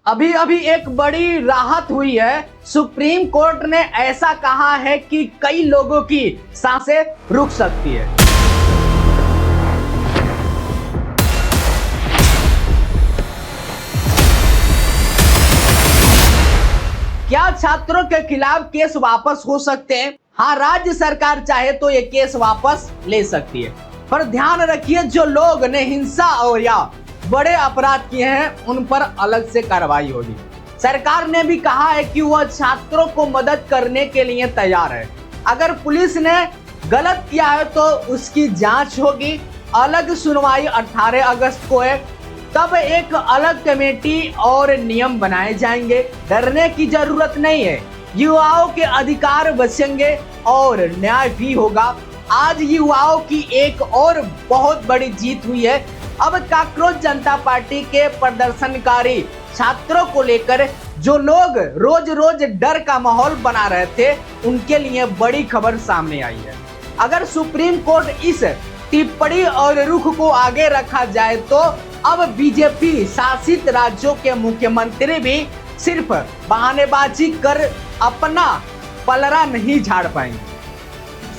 अभी अभी एक बड़ी राहत हुई है। सुप्रीम कोर्ट ने ऐसा कहा है कि कई लोगों की सांसें रुक सकती है। क्या छात्रों के खिलाफ केस वापस हो सकते हैं? हाँ, राज्य सरकार चाहे तो ये केस वापस ले सकती है, पर ध्यान रखिए जो लोग ने हिंसा और या बड़े अपराध किए हैं उन पर अलग से कार्रवाई होगी। सरकार ने भी कहा है कि वह छात्रों को मदद करने के लिए तैयार है। अगर पुलिस ने गलत किया है तो उसकी जांच होगी। अलग सुनवाई 18 अगस्त को है, तब एक अलग कमेटी और नियम बनाए जाएंगे। डरने की जरूरत नहीं है, युवाओं के अधिकार बचेंगे और न्याय भी होगा। आज युवाओं की एक और बहुत बड़ी जीत हुई है। अब काकरोच जनता पार्टी के प्रदर्शनकारी छात्रों को लेकर जो लोग रोज रोज डर का माहौल बना रहे थे, उनके लिए बड़ी खबर सामने आई है। अगर सुप्रीम कोर्ट इस टिप्पणी और रुख को आगे रखा जाए तो अब बीजेपी शासित राज्यों के मुख्यमंत्री भी सिर्फ बहानेबाजी कर अपना पलड़ा नहीं झाड़ पाएंगे।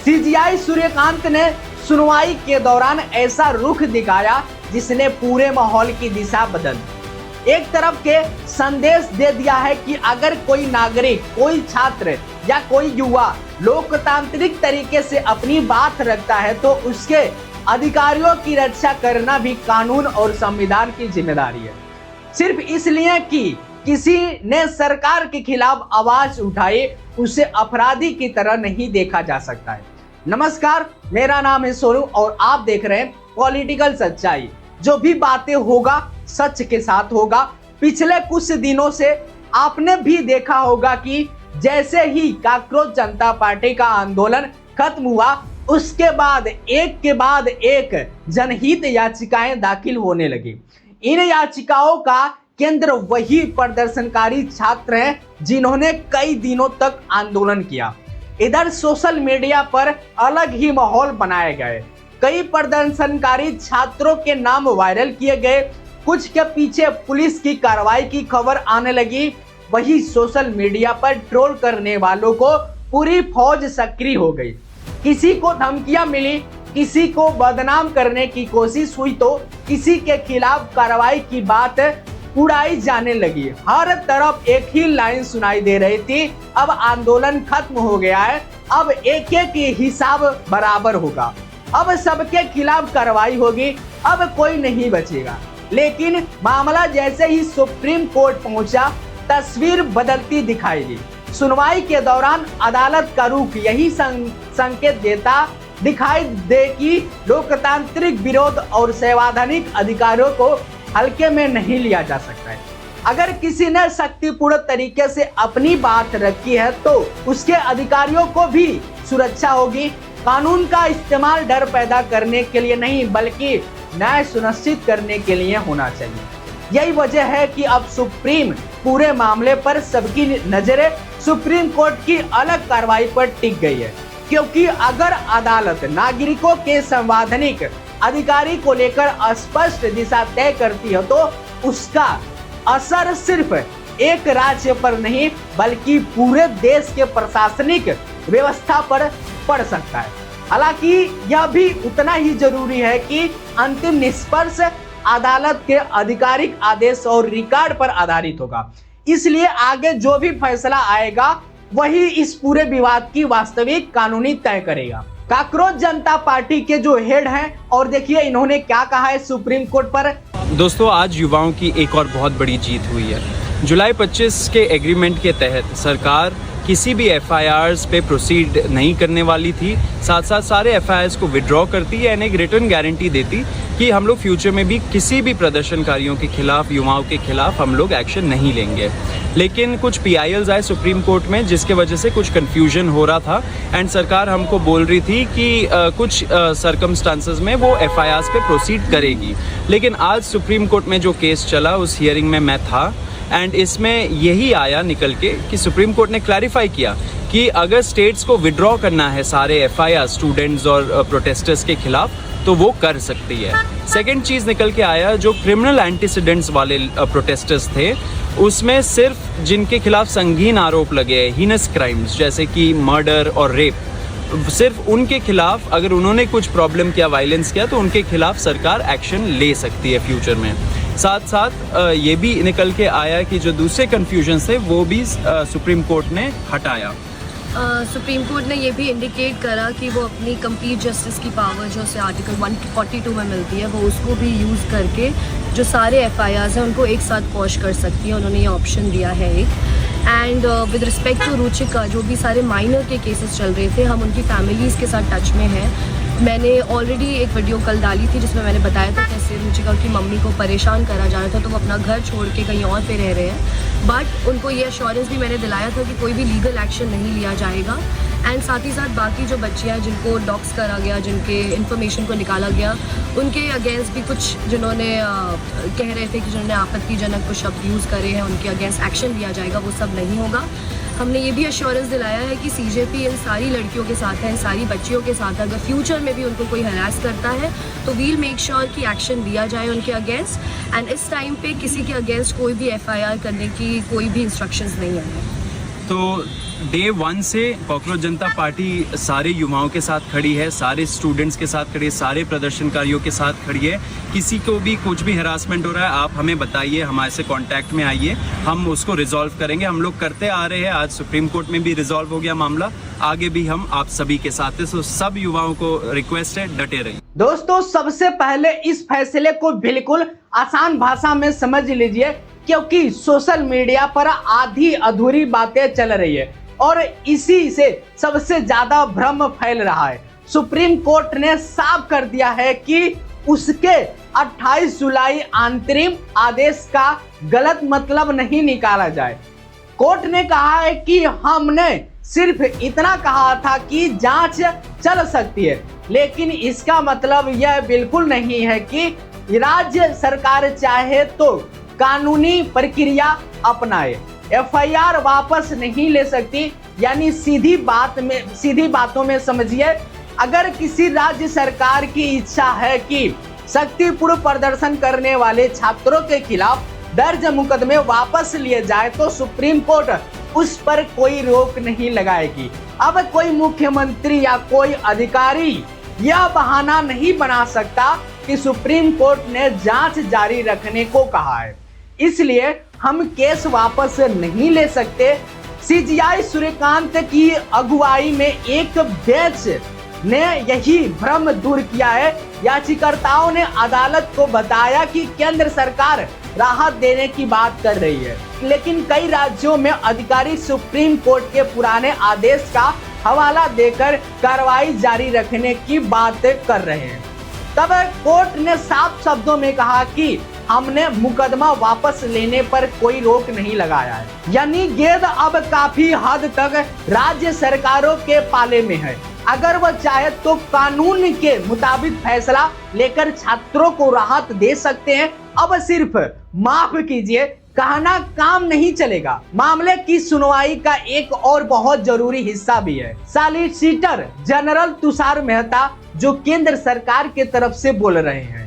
सीजीआई सूर्यकांत ने सुनवाई के दौरान ऐसा रुख दिखाया जिसने पूरे माहौल की दिशा बदल दी। एक तरफ के संदेश दे दिया है कि अगर कोई नागरिक, कोई छात्र या कोई युवा लोकतांत्रिक तरीके से अपनी बात रखता है तो उसके अधिकारियों की रक्षा करना भी कानून और संविधान की जिम्मेदारी है। सिर्फ इसलिए कि किसी ने सरकार के खिलाफ आवाज उठाई, उसे अपराधी की तरह नहीं देखा जा सकता है। नमस्कार, मेरा नाम है सोनू और आप देख रहे हैं पॉलिटिकल सच्चाई। जो भी बातें होगा सच के साथ होगा। पिछले कुछ दिनों से आपने भी देखा होगा कि जैसे ही काकरोच जनता पार्टी का आंदोलन खत्म हुआ, उसके बाद एक जनहित याचिकाएं दाखिल होने लगी। इन याचिकाओं का केंद्र वही प्रदर्शनकारी छात्र हैं जिन्होंने कई दिनों तक आंदोलन किया। इधर सोशल मीडिया पर अलग ही माहौल बनाए गए। कई प्रदर्शनकारी छात्रों के नाम वायरल किए गए। कुछ के पीछे पुलिस की कार्रवाई की खबर आने लगी। वही सोशल मीडिया पर ट्रोल करने वालों को पूरी फौज सक्रिय हो गई। किसी को धमकियां मिली, किसी को बदनाम करने की कोशिश हुई तो किसी के खिलाफ कार्रवाई की बात उड़ाई जाने लगी। हर तरफ एक ही लाइन सुनाई दे रही थी, अब आंदोलन खत्म हो गया है, अब एक एक हिसाब बराबर होगा, अब सबके खिलाफ कार्रवाई होगी, अब कोई नहीं बचेगा। लेकिन मामला जैसे ही सुप्रीम कोर्ट पहुंचा, तस्वीर बदलती दिखाई दी। सुनवाई के दौरान अदालत का रुख यही संकेत देता दिखाई दे कि लोकतांत्रिक विरोध और संवैधानिक अधिकारों को हल्के में नहीं लिया जा सकता है। अगर किसी ने शक्तिपूर्ण तरीके से अपनी बात रखी है तो उसके अधिकारियों को भी सुरक्षा होगी। कानून का इस्तेमाल डर पैदा करने के लिए नहीं बल्कि न्याय सुनिश्चित करने के लिए होना चाहिए। यही वजह है कि अब सुप्रीम पूरे मामले पर सबकी नजरें सुप्रीम कोर्ट की अलग कार्रवाई पर टिक गई है, क्योंकि अगर अदालत नागरिकों के संवैधानिक अधिकारी को लेकर स्पष्ट दिशा तय करती है तो उसका असर सिर्फ एक राज्य पर नहीं बल्कि पूरे देश के प्रशासनिक व्यवस्था पर पड़ सकता है। हालांकि यह भी उतना ही जरूरी है कि अंतिम निष्कर्ष अदालत के आधिकारिक आदेश और रिकॉर्ड पर आधारित होगा। इसलिए आगे जो भी फैसला आएगा वही इस पूरे विवाद की वास्तविक कानूनी तय करेगा। काकरोच जनता पार्टी के जो हेड हैं, और देखिए इन्होंने क्या कहा है सुप्रीम कोर्ट पर। दोस्तों, आज युवाओं की एक और बहुत बड़ी जीत हुई है। जुलाई 25 के एग्रीमेंट के तहत सरकार किसी भी एफआईआर्स पे प्रोसीड नहीं करने वाली थी। साथ साथ सारे एफआईआर्स को विड्रॉ करती है एंड एक रिटर्न गारंटी देती कि हम लोग फ्यूचर में भी किसी भी प्रदर्शनकारियों के खिलाफ, युवाओं के खिलाफ हम लोग एक्शन नहीं लेंगे। लेकिन कुछ पीआईएल्स आए सुप्रीम कोर्ट में जिसके वजह से कुछ कन्फ्यूजन हो रहा था एंड सरकार हमको बोल रही थी कि कुछ सर्कमस्टांसेस में वो एफआईआर्स पे प्रोसीड करेगी। लेकिन आज सुप्रीम कोर्ट में जो केस चला उस हियरिंग में मैं था एंड इसमें यही आया निकल के कि सुप्रीम कोर्ट ने क्लैरिफाई किया कि अगर स्टेट्स को विड्रॉ करना है सारे एफआईआर स्टूडेंट्स और प्रोटेस्टर्स के खिलाफ तो वो कर सकती है। सेकेंड चीज़ निकल के आया, जो क्रिमिनल एंटीसीडेंट्स वाले प्रोटेस्टर्स थे उसमें सिर्फ जिनके खिलाफ संगीन आरोप लगे हैं, हीनस क्राइम्स जैसे कि मर्डर और रेप, सिर्फ उनके खिलाफ अगर उन्होंने कुछ प्रॉब्लम किया, वायलेंस किया, तो उनके खिलाफ सरकार एक्शन ले सकती है फ्यूचर में। साथ साथ ये भी निकल के आया कि जो दूसरे कन्फ्यूजन थे वो भी सुप्रीम कोर्ट ने हटाया। सुप्रीम कोर्ट ने ये भी इंडिकेट करा कि वो अपनी कंप्लीट जस्टिस की पावर जो उसे आर्टिकल 142 में मिलती है, वो उसको भी यूज़ करके जो सारे FIRs हैं उनको एक साथ क्वॉश कर सकती है। उन्होंने ये ऑप्शन दिया है एक। And with respect to Ruchika, जो भी सारे माइनर के केसेस चल रहे थे, हम उनकी फैमिलीज़ के साथ टच में हैं। मैंने ऑलरेडी एक वीडियो कल डाली थी जिसमें मैंने बताया था कैसे रुचिका की मम्मी को परेशान करा जा रहा था, तो वो अपना घर छोड़ के कहीं और पे रह रहे हैं। बट उनको ये अश्योरेंस भी मैंने दिलाया था कि कोई भी लीगल एक्शन नहीं लिया जाएगा। एंड साथ ही साथ बाकी जो बच्चियाँ हैं जिनको डॉक्स करा गया, जिनके इन्फॉर्मेशन को निकाला गया, उनके अगेंस्ट भी कुछ जिन्होंने कह रहे थे कि जिन्होंने आपत्तिजनक कुछ शब्द यूज़ करे हैं, उनके अगेंस्ट एक्शन लिया जाएगा, वो सब नहीं होगा। हमने ये भी अश्योरेंस दिलाया है कि CJP इन सारी लड़कियों के साथ है, इन सारी बच्चियों के साथ। अगर फ्यूचर में भी उनको कोई हरास करता है तो वील मेक श्योर कि एक्शन लिया जाए उनके अगेंस्ट। एंड इस टाइम पे किसी के अगेंस्ट कोई भी FIR करने की कोई भी इंस्ट्रक्शंस नहीं है। तो डे 1 से कॉकरोच जनता पार्टी सारे युवाओं के साथ खड़ी है, सारे स्टूडेंट्स के साथ खड़ी है, सारे प्रदर्शनकारियों के साथ खड़ी है। किसी को भी कुछ भी हरासमेंट हो रहा है, आप हमें बताइए, हमारे से कांटेक्ट में आइए, हम उसको रिजॉल्व करेंगे। हम लोग करते आ रहे हैं, आज सुप्रीम कोर्ट में भी रिजॉल्व हो गया मामला, आगे भी हम आप सभी के साथ हैं। तो सब युवाओं को रिक्वेस्ट है, डटे रहिए। दोस्तों, सबसे पहले इस फैसले को बिल्कुल आसान भाषा में समझ लीजिए, क्योंकि सोशल मीडिया पर आधी अधूरी बातें चल रही है और इसी से सबसे ज्यादा भ्रम फैल रहा है। सुप्रीम कोर्ट ने साफ कर दिया है कि उसके 28 जुलाई अंतरिम आदेश का गलत मतलब नहीं निकाला जाए। कोर्ट ने कहा है कि हमने सिर्फ इतना कहा था कि जांच चल सकती है, लेकिन इसका मतलब यह बिल्कुल नहीं है कि राज्य सरकार चाहे तो कानूनी प्रक्रिया अपनाए, FIR वापस नहीं ले सकती। यानी सीधी बातों में समझिए, अगर किसी राज्य सरकार की इच्छा है कि शक्तिपूर्ण प्रदर्शन करने वाले छात्रों के खिलाफ दर्ज मुकदमे वापस लिए जाए तो सुप्रीम कोर्ट उस पर कोई रोक नहीं लगाएगी। अब कोई मुख्यमंत्री या कोई अधिकारी यह बहाना नहीं बना सकता कि सुप्रीम कोर्ट ने जांच जारी रखने को कहा है, इसलिए हम केस वापस नहीं ले सकते। CJI सूर्यकांत की अगुवाई में एक बेंच ने यही भ्रम दूर किया है। याचिकाकर्ताओं ने अदालत को बताया कि केंद्र सरकार राहत देने की बात कर रही है, लेकिन कई राज्यों में अधिकारी सुप्रीम कोर्ट के पुराने आदेश का हवाला देकर कार्रवाई जारी रखने की बात कर रहे हैं। तब कोर्ट ने साफ शब्दों में कहा कि हमने मुकदमा वापस लेने पर कोई रोक नहीं लगाया है। यानी गेंद अब काफी हद तक राज्य सरकारों के पाले में है। अगर वह चाहे तो कानून के मुताबिक फैसला लेकर छात्रों को राहत दे सकते हैं। अब सिर्फ माफ कीजिए कहना काम नहीं चलेगा। मामले की सुनवाई का एक और बहुत जरूरी हिस्सा भी है। सॉलिसिटर जनरल तुषार मेहता जो केंद्र सरकार के तरफ से बोल रहे हैं,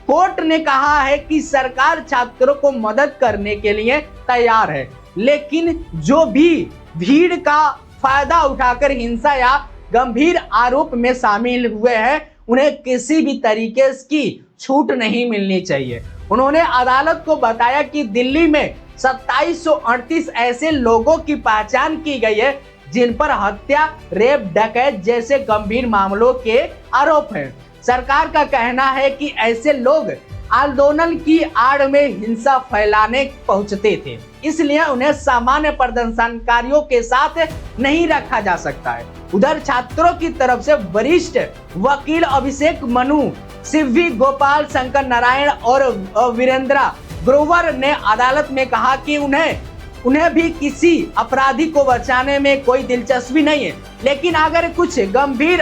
कोर्ट ने कहा है कि सरकार छात्रों को मदद करने के लिए तैयार है, लेकिन जो भी भीड़ का फायदा उठाकर हिंसा या गंभीर आरोप में शामिल हुए हैं उन्हें किसी भी तरीके की छूट नहीं मिलनी चाहिए। उन्होंने अदालत को बताया कि दिल्ली में 2738 ऐसे लोगों की पहचान की गई है जिन पर हत्या, रेप, डकैत जैसे गंभीर मामलों के आरोप हैं। सरकार का कहना है कि ऐसे लोग आंदोलन की आड़ में हिंसा फैलाने पहुंचते थे, इसलिए उन्हें सामान्य प्रदर्शनकारियों के साथ नहीं रखा जा सकता है। उधर छात्रों की तरफ से वरिष्ठ वकील अभिषेक मनु, शिवी गोपाल, शंकर नारायण और वीरेंद्रा ग्रोवर ने अदालत में कहा कि उन्हें भी किसी अपराधी को बचाने में कोई दिलचस्पी नहीं है, लेकिन अगर कुछ गंभीर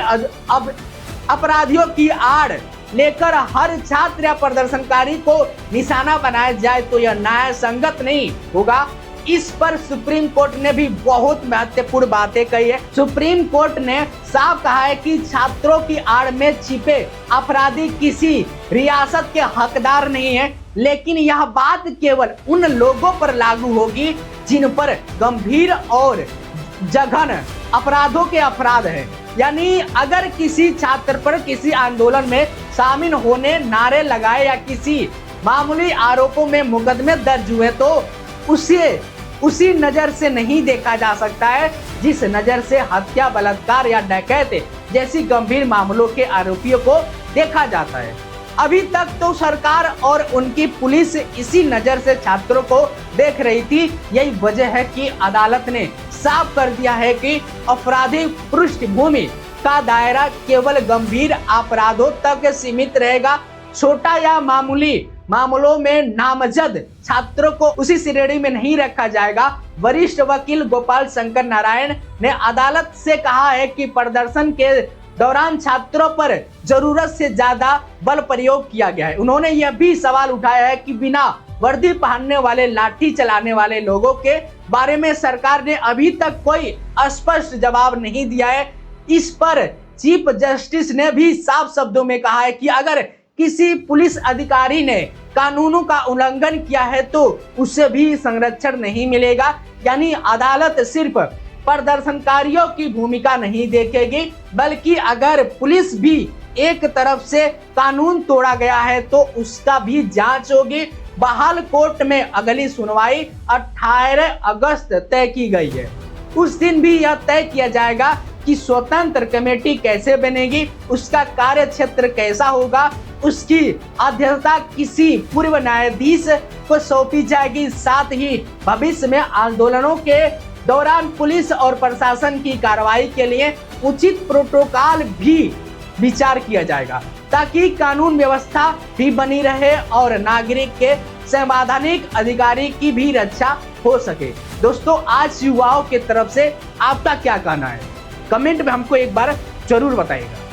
अपराधियों की आड़ लेकर हर छात्र या प्रदर्शनकारी को निशाना बनाया जाए तो यह न्याय संगत नहीं होगा। इस पर सुप्रीम कोर्ट ने भी बहुत महत्वपूर्ण बातें कही है। सुप्रीम कोर्ट ने साफ कहा है कि छात्रों की आड़ में छिपे अपराधी किसी रियासत के हकदार नहीं है, लेकिन यह बात केवल उन लोगों पर लागू होगी जिन पर गंभीर और जघन्य अपराधों के अपराध है। यानी अगर किसी छात्र पर किसी आंदोलन में शामिल होने, नारे लगाए या किसी मामूली आरोपों में मुकदमे दर्ज हुए तो उसे उसी नजर से नहीं देखा जा सकता है जिस नजर से हत्या, बलात्कार या डकैती जैसी गंभीर मामलों के आरोपियों को देखा जाता है। अभी तक तो सरकार और उनकी पुलिस इसी नजर से छात्रों को देख रही थी। यही वजह है कि अदालत ने साफ कर दिया है कि आपराधिक पृष्ठभूमि का दायरा केवल गंभीर अपराधों तक सीमित रहेगा। छोटा या मामूली मामलों में नामजद छात्रों को उसी श्रेणी में नहीं रखा जाएगा। वरिष्ठ वकील गोपाल शंकर नारायण ने अदालत से कहा है कि प्रदर्शन के दौरान छात्रों पर जरूरत से ज्यादा बल प्रयोग किया गया है। उन्होंने यह भी सवाल उठाया है कि बिना वर्दी पहनने वाले, लाठी चलाने वाले लोगों के बारे में सरकार ने अभी तक कोई स्पष्ट जवाब नहीं दिया है। इस पर चीफ जस्टिस ने भी साफ शब्दों में कहा है कि अगर किसी पुलिस अधिकारी ने कानूनों का उल्लंघन किया है तो उसे भी संरक्षण नहीं मिलेगा। यानी अदालत सिर्फ प्रदर्शनकारियों की भूमिका नहीं देखेगी, बल्कि अगर पुलिस भी एक तरफ से कानून तोड़ा गया है तो उसका भी जांच होगी। बहाल कोर्ट में अगली सुनवाई 18 अगस्त तय की गई है। उस दिन भी यह तय किया जाएगा कि स्वतंत्र कमेटी कैसे बनेगी, उसका कार्य क्षेत्र कैसा होगा, उसकी अध्यक्षता किसी पूर्व न्यायाधीश को सौंपी जाएगी। साथ ही भविष्य में आंदोलनों के दौरान पुलिस और प्रशासन की कार्रवाई के लिए उचित प्रोटोकॉल भी विचार किया जाएगा, ताकि कानून व्यवस्था भी बनी रहे और नागरिक के संवैधानिक अधिकारी की भी रक्षा हो सके। दोस्तों, आज युवाओं की तरफ से आपका क्या कहना है? कमेंट में हमको एक बार जरूर बताइएगा।